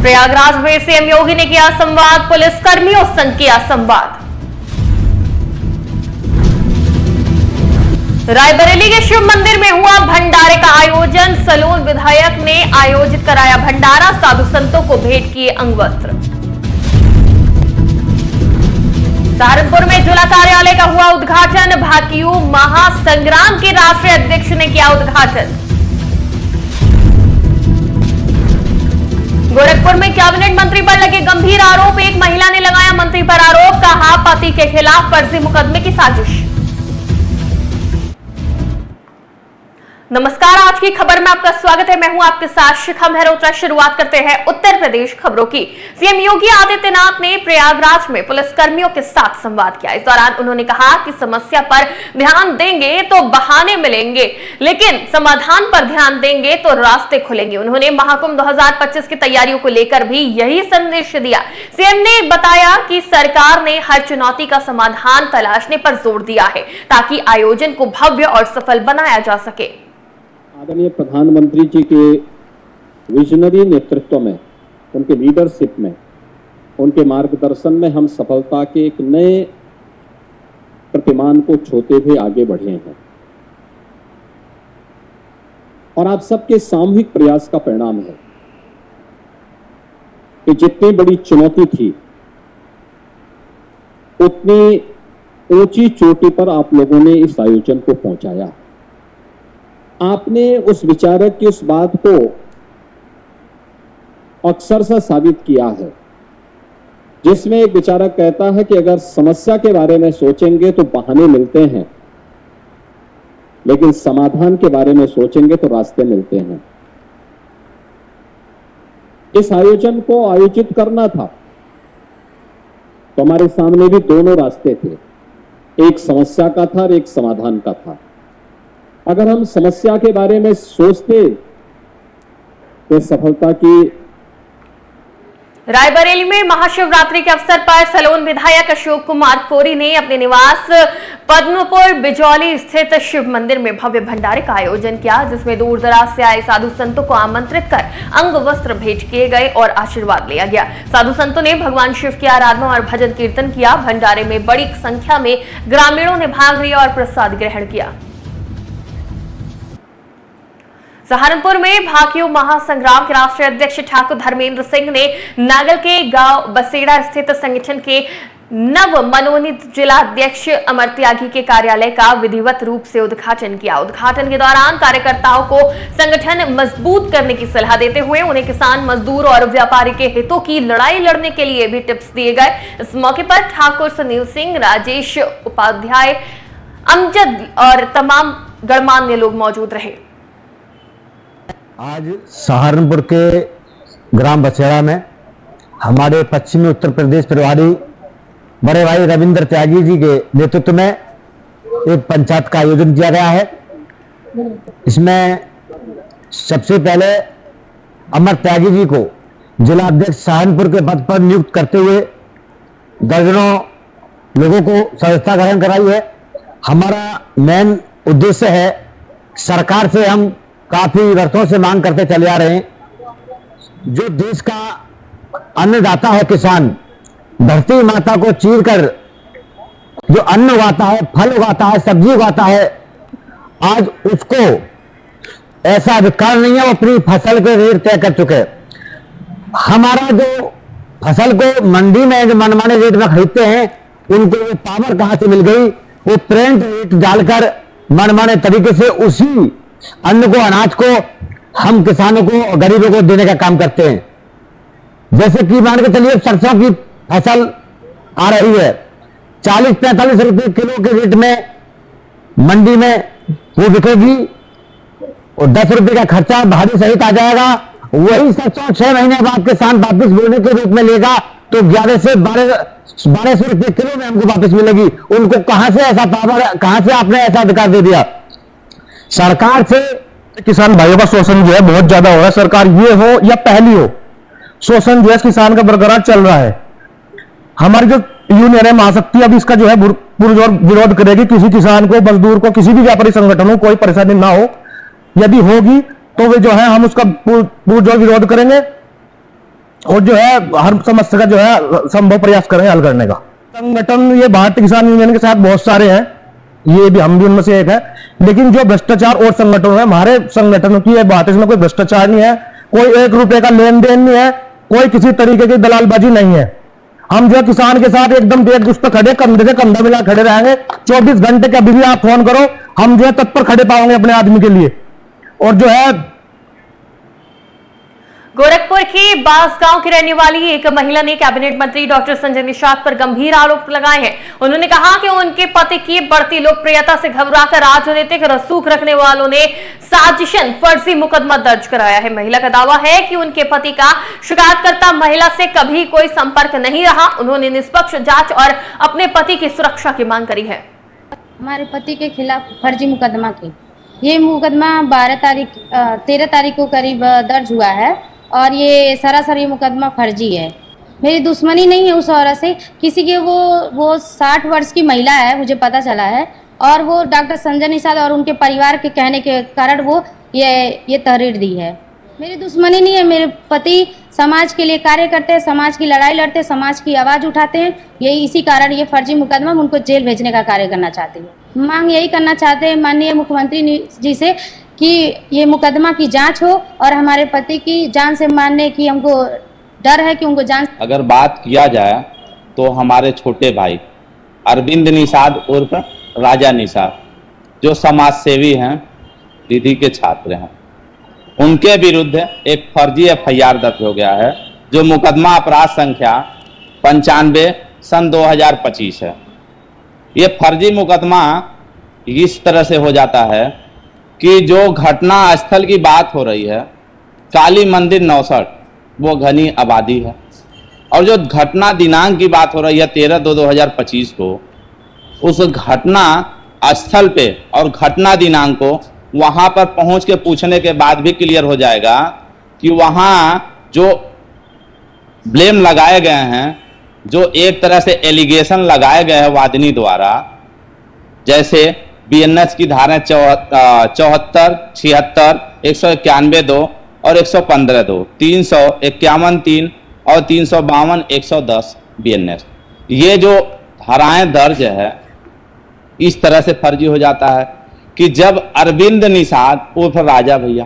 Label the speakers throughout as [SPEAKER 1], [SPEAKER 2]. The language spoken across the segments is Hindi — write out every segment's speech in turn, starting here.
[SPEAKER 1] प्रयागराज में सीएम योगी ने किया संवाद, पुलिस कर्मियों संग किया संवाद। रायबरेली के शिव मंदिर में हुआ भंडारे का आयोजन, सलोन विधायक ने आयोजित कराया भंडारा, साधु संतों को भेंट किए अंग वस्त्र। सहारनपुर में जिला कार्यालय का हुआ उद्घाटन, भाकियू महासंग्राम के राष्ट्रीय अध्यक्ष ने किया उद्घाटन। गोरखपुर में कैबिनेट मंत्री पर लगे गंभीर आरोप, एक महिला ने लगाया मंत्री पर आरोप, कहा पति के खिलाफ फर्जी मुकदमे की साजिश। नमस्कार, आज की खबर में आपका स्वागत है। मैं हूं आपके साथ शिखा मेहरोत्रा। शुरुआत करते हैं उत्तर प्रदेश खबरों की। सीएम योगी आदित्यनाथ ने प्रयागराज में पुलिस कर्मियों के साथ संवाद किया। इस दौरान उन्होंने कहा कि समस्या पर ध्यान देंगे तो बहाने मिलेंगे, लेकिन समाधान पर ध्यान देंगे तो रास्ते खुलेंगे। उन्होंने महाकुंभ 2025 की तैयारियों को लेकर भी यही संदेश दिया। सीएम ने बताया कि सरकार ने हर चुनौती का समाधान तलाशने पर जोर दिया है ताकि आयोजन को भव्य और सफल बनाया जा सके।
[SPEAKER 2] आदरणीय प्रधानमंत्री जी के विजनरी नेतृत्व में, उनके लीडरशिप में, उनके मार्गदर्शन में हम सफलता के एक नए प्रतिमान को छूते हुए आगे बढ़े हैं और आप सबके सामूहिक प्रयास का परिणाम है कि जितनी बड़ी चुनौती थी उतनी ऊंची चोटी पर आप लोगों ने इस आयोजन को पहुंचाया। आपने उस विचारक की उस बात को अक्सर साबित किया है जिसमें एक विचारक कहता है कि अगर समस्या के बारे में सोचेंगे तो बहाने मिलते हैं, लेकिन समाधान के बारे में सोचेंगे तो रास्ते मिलते हैं। इस आयोजन को आयोजित करना था तो हमारे सामने भी दोनों रास्ते थे, एक समस्या का था और एक समाधान का था। अगर हम समस्या के बारे में सोचते तो सफलता की।
[SPEAKER 1] रायबरेली में महाशिवरात्रि के अवसर पर सलोन विधायक अशोक कुमार कोरी ने अपने निवास पद्मपुर बिजौली स्थित शिव मंदिर में भव्य भंडारे का आयोजन किया, जिसमें दूर दराज से आए साधु संतों को आमंत्रित कर अंग वस्त्र भेंट किए गए और आशीर्वाद लिया गया। साधु संतों ने भगवान शिव की आराधना और भजन कीर्तन किया। भंडारे में बड़ी संख्या में ग्रामीणों ने भाग लिया और प्रसाद ग्रहण किया। सहारनपुर में भाकियू महासंग्राम के राष्ट्रीय अध्यक्ष ठाकुर धर्मेंद्र सिंह ने नागल के गांव बसेड़ा स्थित संगठन के नव मनोनीत जिला अध्यक्ष अमर त्यागी के कार्यालय का विधिवत रूप से उद्घाटन किया। उद्घाटन के दौरान कार्यकर्ताओं को संगठन मजबूत करने की सलाह देते हुए उन्हें किसान, मजदूर और व्यापारी के हितों की लड़ाई लड़ने के लिए भी टिप्स दिए गए। इस मौके पर ठाकुर सुनील सिंह, राजेश उपाध्याय, अमजद और तमाम गणमान्य लोग मौजूद रहे।
[SPEAKER 3] आज सहारनपुर के ग्राम बसेड़ा में हमारे पश्चिमी उत्तर प्रदेश प्रभारी बड़े भाई रविंद्र त्यागी जी के नेतृत्व में एक पंचायत का आयोजन किया गया है। इसमें सबसे पहले अमर त्यागी जी को जिला अध्यक्ष सहारनपुर के पद पर नियुक्त करते हुए दर्जनों लोगों को सदस्यता ग्रहण कराई है। हमारा मेन उद्देश्य है, सरकार से हम काफी वर्षों से मांग करते चले आ रहे हैं, जो देश का अन्नदाता है किसान, धरती माता को चीरकर जो अन्न उगाता है, फल उगाता है, सब्जी उगाता है, आज उसको ऐसा अधिकार नहीं है वो अपनी फसल के रेट तय कर चुके। हमारा जो फसल को मंडी में जो मनमाने रेट में खरीदते हैं, उनको वो पावर कहां से मिल गई? वो प्रिंट रेट डालकर मनमाने तरीके से उसी अन्न को, अनाज को हम किसानों को, गरीबों को देने का काम करते हैं। जैसे कि मान के चलिए सरसों की फसल आ रही है, 40-45 रुपए किलो के रेट में मंडी में वो बिकेगी और 10 रुपए का खर्चा भारी सहित आ जाएगा। वही सरसों 6 महीने बाद किसान वापिस बोने के रूप में लेगा तो 11 से 1200 रुपए किलो में हमको वापस मिलेगी। उनको कहां से ऐसा पावर, कहां से आपने ऐसा अधिकार दे दिया? सरकार से
[SPEAKER 4] किसान भाइयों का शोषण जो है बहुत ज्यादा हो रहा है। सरकार ये हो या पहली हो, शोषण जो है किसान का बरकरार चल रहा है। हमारी जो यूनियन है महाशक्ति, अब इसका जो है पुरजोर विरोध करेगी। किसी किसान को, मजदूर को, किसी भी व्यापारी संगठन को कोई परेशानी ना हो, यदि होगी तो वे जो है हम उसका पुरजोर विरोध करेंगे। और जो है हर समस्या का जो है संभव प्रयास करें हल करने का। संगठन ये भारतीय किसान यूनियन के साथ बहुत सारे हैं, ये भी हम भी उनमें से एक है, लेकिन जो भ्रष्टाचार और संगठन है, हमारे संगठन की ये बात है, इसमें कोई भ्रष्टाचार नहीं है, कोई 1 रुपए का लेन देन नहीं है, कोई किसी तरीके की दलालबाजी नहीं है। हम जो किसान के साथ एकदम एक दूसरे खड़े, कंधे से कंधा मिला खड़े रहेंगे। 24 घंटे के अभी भी आप फोन करो, हम जो है तत्पर खड़े पाओगे अपने आदमी के लिए। और जो है
[SPEAKER 1] गोरखपुर के बांसगांव की रहने वाली एक महिला ने कैबिनेट मंत्री डॉक्टर संजय निषाद पर गंभीर आरोप लगाए हैं। उन्होंने कहा कि उनके पति की बढ़ती लोकप्रियता से घबराकर राजनीतिक रसूख रखने वालों ने साजिशन फर्जी मुकदमा दर्ज कराया है। महिला का दावा है कि उनके पति का शिकायतकर्ता महिला से कभी कोई संपर्क नहीं रहा। उन्होंने निष्पक्ष जांच और अपने पति की सुरक्षा की मांग करी है।
[SPEAKER 5] हमारे पति के खिलाफ फर्जी मुकदमा की ये मुकदमा 13 तारीख को करीब दर्ज हुआ है और ये सरासर ये मुकदमा फर्जी है। मेरी दुश्मनी नहीं है उस औरत से, किसी के वो 60 वर्ष की महिला है, मुझे पता चला है, और वो डॉक्टर संजय निषाद और उनके परिवार के कहने के कारण वो ये तहरीर दी है। मेरी दुश्मनी नहीं है, मेरे पति समाज के लिए कार्य करते हैं, समाज की लड़ाई लड़ते हैं, समाज की आवाज़ उठाते हैं। यही इसी कारण ये फर्जी मुकदमा उनको जेल भेजने का कार्य करना चाहते हैं। मांग यही करना चाहते हैं माननीय मुख्यमंत्री जी से कि ये मुकदमा की जांच हो और हमारे पति की जान से मारने की हमको डर है कि उनको जान।
[SPEAKER 6] अगर बात किया जाए तो हमारे छोटे भाई अरविंद निषाद उर्फ राजा निषाद जो समाज सेवी हैं, दीदी के छात्र हैं, उनके विरुद्ध एक फर्जी FIR दर्ज हो गया है जो मुकदमा अपराध संख्या 95 सन 2025 है। ये फर्जी मुकदमा इस तरह से हो जाता है कि जो घटना स्थल की बात हो रही है काली मंदिर 69 वो घनी आबादी है, और जो घटना दिनांक की बात हो रही है 13/2/2025 को, उस घटना स्थल पे और घटना दिनांक को वहाँ पर पहुँच के पूछने के बाद भी क्लियर हो जाएगा कि वहाँ जो ब्लेम लगाए गए हैं, जो एक तरह से एलिगेशन लगाए गए हैं वादिनी द्वारा, जैसे BNS की धारा 74, 76, 191(2) और 115(2), 351(3) और 352(110) BNS, ये जो धाराएं दर्ज है इस तरह से फर्जी हो जाता है कि जब अरविंद निषाद उर्फ राजा भैया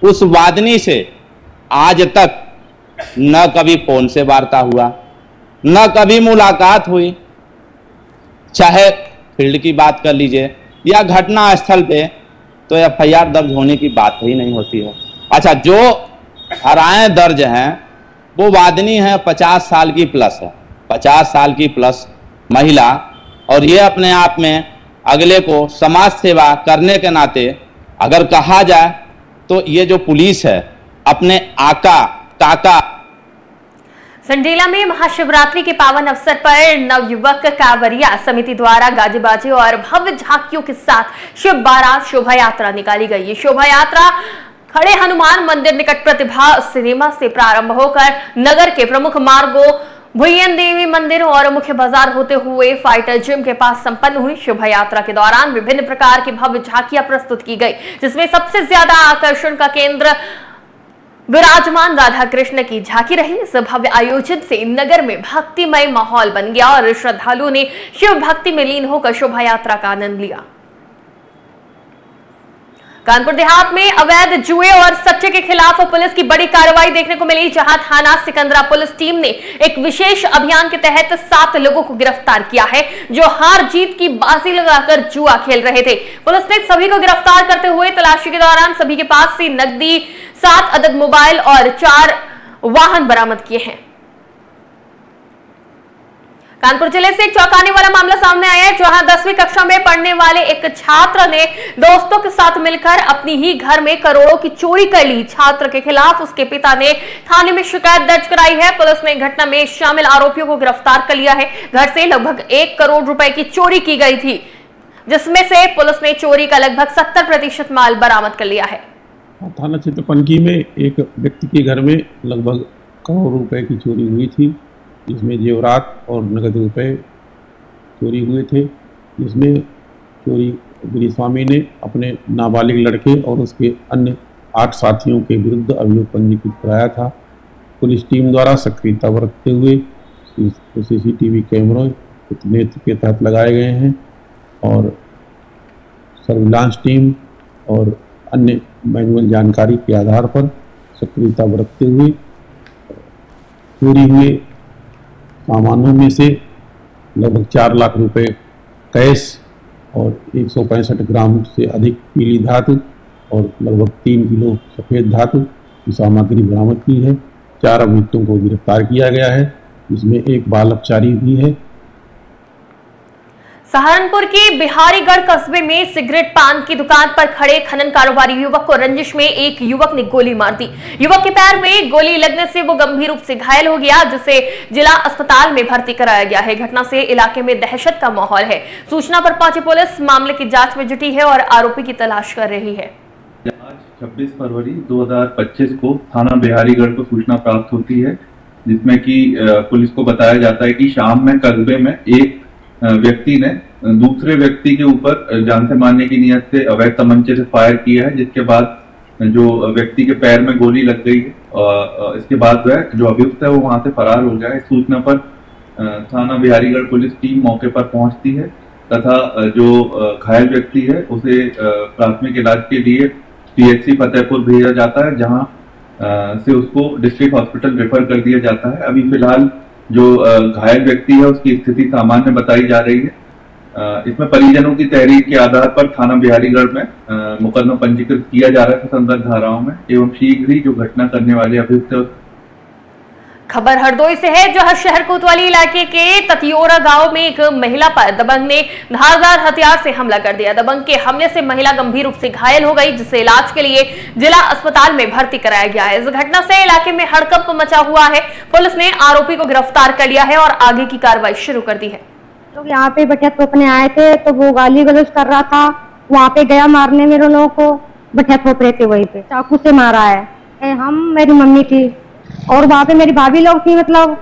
[SPEAKER 6] उस वादनी से आज तक न कभी फोन से वार्ता हुआ, न कभी मुलाकात हुई, चाहे फील्ड की बात कर लीजिए या घटना स्थल पे, तो FIR दर्ज होने की बात ही नहीं होती है। अच्छा, जो धाराएं दर्ज हैं वो वादनी है 50 साल की प्लस है, 50 साल की प्लस महिला, और ये अपने आप में अगले को समाज सेवा करने के नाते अगर कहा जाए तो ये जो पुलिस है अपने आका काका।
[SPEAKER 1] संडेला में महाशिवरात्रि के पावन अवसर पर नवयुवक कांवरिया समिति द्वारा गाजे बाजे और भव्य झांकियों के साथ शिव बारात शोभा यात्रा निकाली गई। ये शोभा यात्रा खड़े हनुमान मंदिर निकट प्रतिभा सिनेमा से प्रारंभ होकर नगर के प्रमुख मार्गों भुयन देवी मंदिर और मुख्य बाजार होते हुए फाइटर जिम के पास संपन्न हुई। शोभा यात्रा के दौरान विभिन्न प्रकार की भव्य झांकियां प्रस्तुत की गई, जिसमें सबसे ज्यादा आकर्षण का केंद्र विराजमान राधा कृष्ण की झांकी रही। इस भव्य आयोजन से नगर में भक्तिमय माहौल बन गया और श्रद्धालुओं ने शिव भक्ति में लीन होकर शोभा यात्रा का आनंद लिया। कानपुर देहात में अवैध जुए और सट्टे के खिलाफ पुलिस की बड़ी कार्रवाई देखने को मिली, जहां थाना सिकंदरा पुलिस टीम ने एक विशेष अभियान के तहत 7 लोगों को गिरफ्तार किया है जो हार जीत की बाजी लगाकर जुआ खेल रहे थे। पुलिस ने सभी को गिरफ्तार करते हुए तलाशी के दौरान सभी के पास से नकदी, 7 अदद मोबाइल और 4 वाहन बरामद किए हैं। कानपुर जिले से एक चौंकाने वाला मामला सामने आया है, जहां 10वीं कक्षा में पढ़ने वाले एक छात्र ने दोस्तों के साथ मिलकर अपनी ही घर में करोड़ों की चोरी कर ली। छात्र के खिलाफ उसके पिता ने थाने में शिकायत दर्ज कराई है। पुलिस ने घटना में शामिल आरोपियों को गिरफ्तार कर लिया है। घर से लगभग 1 करोड़ रुपए की चोरी की गई थी, जिसमें से पुलिस ने चोरी का लगभग 70% माल बरामद कर लिया है।
[SPEAKER 7] थाना क्षेत्र पनकी में एक व्यक्ति के घर में लगभग करोड़ रुपए की चोरी हुई थी, जिसमें जेवरात और नगद रुपए चोरी हुए थे। जिसमें चोरी गिरिस्वामी ने अपने नाबालिग लड़के और उसके अन्य 8 साथियों के विरुद्ध अभियोग पंजीकृत कराया था। पुलिस टीम द्वारा सक्रियता बरतते हुए CCTV कैमरों नेतृत्व के तहत लगाए गए हैं और सर्विलांस टीम और अन्य मैनुअल जानकारी के आधार पर सक्रियता बरतते हुए चोरी हुए सामानों में से लगभग 4 लाख रुपए कैश और 165 ग्राम से अधिक पीली धातु और लगभग 3 किलो सफ़ेद धातु की सामग्री बरामद की है। 4 अभियुक्तों को गिरफ्तार किया गया है, जिसमें एक बाल अपचारी भी है।
[SPEAKER 1] सहारनपुर के बिहारीगढ़ कस्बे में सिगरेट पान की दुकान पर खड़े खनन कारोबारी युवक को रंजिश में एक युवक ने गोली मार दी। युवक के पैर में गोली लगने से वो गंभीर रूप से घायल हो गया, जिसे जिला अस्पताल में भर्ती कराया गया है। घटना से इलाके में दहशत का माहौल है। सूचना पर पहुंची पुलिस मामले की जांच में जुटी है और आरोपी की तलाश कर रही है।
[SPEAKER 8] आज 26 फरवरी 2025 को थाना बिहारीगढ़ को सूचना प्राप्त होती है, जिसमें कि पुलिस को बताया जाता है कि शाम में कस्बे में एक व्यक्ति ने दूसरे व्यक्ति के ऊपर जान से मारने की नियत से अवैध तमंचे से फायर किया है, जिसके बाद जो व्यक्ति के पैर में गोली लग गई है और इसके बाद वह जो अभियुक्त है वो वहां से फरार हो गया है। सूचना पर थाना बिहारीगढ़ पुलिस टीम मौके पर पहुंचती है तथा जो घायल व्यक्ति है उसे प्राथमिक इलाज के लिए PHC फतेहपुर भेजा जाता है, जहां से उसको डिस्ट्रिक्ट हॉस्पिटल रेफर कर दिया जाता है। अभी फिलहाल जो घायल व्यक्ति है उसकी स्थिति सामान्य बताई जा रही है। इसमें परिजनों की तहरीर के आधार पर थाना बिहारीगढ़ में मुकदमा पंजीकृत किया जा रहा है संदर्भ धाराओं में एवं शीघ्र ही जो घटना करने वाले अभियुक्त।
[SPEAKER 1] खबर हरदोई से है, जहां शहर कोतवाली इलाके के ततियोरा गांव में एक महिला पर दबंग ने धारदार हथियार से हमला कर दिया। दबंग के हमले से महिला गंभीर रूप से घायल हो गई, जिसे इलाज के लिए जिला अस्पताल में भर्ती कराया गया है। इस घटना से इलाके में हड़कंप मचा हुआ है। पुलिस ने आरोपी को गिरफ्तार कर लिया है और आगे की कार्रवाई शुरू कर दी है।
[SPEAKER 9] लोग यहाँ पे बटिया थोपने आए थे तो वो गाली गलौज कर रहा था, वहाँ पे गया मारने मेरे लोगों को, बटिया थोप रहे थे, वहीं पे चाकू से मारा है। हम मेरी मम्मी थी और वहाँ पे मेरी भाभी लोग थी, मतलब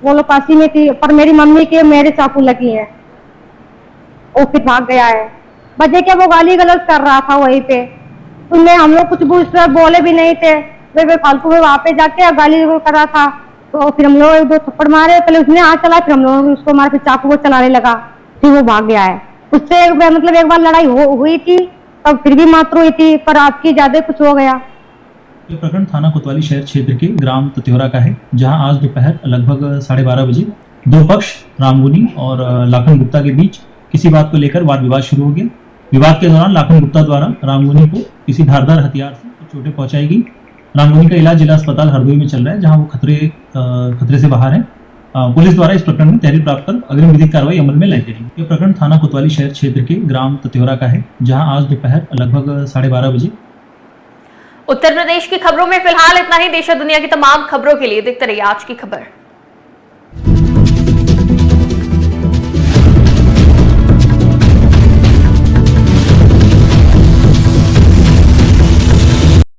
[SPEAKER 9] वो लोग पासी में थी, पर मेरी मम्मी के मेरे चाकू लगी है। वो फिर भाग गया है। बजे के वो गाली गलौज कर रहा था वहीं पे, उनमें हम लोग कुछ बोले भी नहीं थे। वे फालतू में वहाँ पे जाके गाली कर रहा था, तो फिर हम लोग 2 थप्पड़ मारे। पहले उसने हाथ चला, फिर हम लोग उसको मार, फिर चाकू वो चलाने लगा, फिर वो भाग गया है। उससे मतलब एक बार लड़ाई हुई थी, तब फिर भी मात्र हुई थी, पर आपकी ज्यादा कुछ हो गया।
[SPEAKER 10] यह प्रकरण थाना कोतवाली शहर क्षेत्र के ग्राम ततियोरा का है, जहां आज दोपहर लगभग 12:30 बजे 2 पक्ष रामगुनी और लाखन गुप्ता के बीच किसी बात को लेकर वाद विवाद शुरू हो गया। विवाद के दौरान लाखन गुप्ता द्वारा रामगुनी को किसी धारदार हथियार से चोटें पहुंचाई गई। रामगुनी का इलाज जिला अस्पताल हरदोई में चल रहा है, जहां वो खतरे से बाहर है। पुलिस द्वारा इस प्रकरण में तहरीर प्राप्त कर अग्रिम विधिक कार्रवाई अमल में लाई जाएगी। यह प्रकरण थाना कोतवाली शहर क्षेत्र के ग्राम ततियोरा का है, जहां आज दोपहर लगभग 12:30 बजे।
[SPEAKER 1] उत्तर प्रदेश की खबरों में फिलहाल इतना ही। देश और दुनिया की तमाम खबरों के लिए देखते रहिए आज की खबर।